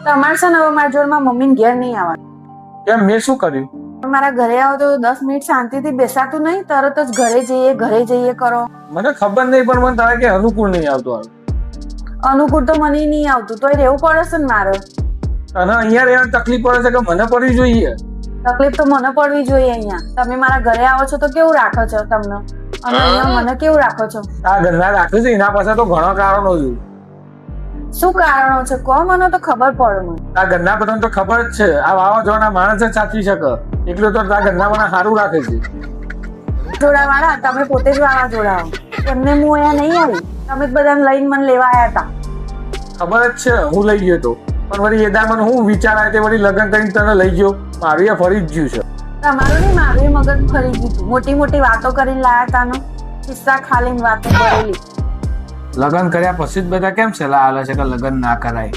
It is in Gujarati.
તમારે છે ને હવે મારા જોડમાં મમ્મીને ઘેર નહીં આવવાનું. કેમ, મેં શું કર્યું? મારા ઘરે આવો તો 10 મિનિટ શાંતિથી બેસાતું નહીં, તરત જ ઘરે જઈએ કરો. મને ખબર નહીં, પણ મને તારે કે અનુકૂળ નહીં આવતું હાલ. અનુકૂળ તો મને નહીં આવતું, તોય રહેવું પડે છે ને મારે. અને અહીંયા રહેવાની તકલીફ પડે છે કે મને પડવી જોઈએ? તકલીફ તો મને પડવી જોઈએ. અહીંયા તમે મારા ઘરે આવો છો તો કેવું રાખો છો તમને, અને અહીંયા મને કેવું રાખો છો? આ ઘરના રાખે છે એના પાસે તો ઘણા કારણો છે. શું કારણો છે કહો, મને તો ખબર પડે. મને આ ઘરના બધાને તો ખબર જ છે. આ વાવાઝોડાના માણસ જ સાચવી શકે. એટલું તો આ ઘરના મને સારું રાખે છે. જોડાવાળા તમે પોતે જ વાવાઝોડા હો. એમને હું અહીંયા નહીં આવી, તમે જ બધાને લઈને મને લેવા આવ્યા હતા. ખબર જ છે હું લઈ ગયો તો, પણ વળી એદા મને હું વિચાર આવે તે વળી લગ્ન કરીને તને લઈ ગયો. મારું એ ફરી જ ગયું છે. તમારું નહીં, મારું એ મગજ ફરી ગયું. મોટી મોટી વાતો કરીને લાયા તાનો, કિસ્સા ખાલી વાતો કરેલી. લગ્ન કર્યા પછી જ બધા કેમ સલાહ આલે છે કે લગ્ન ના કરાય?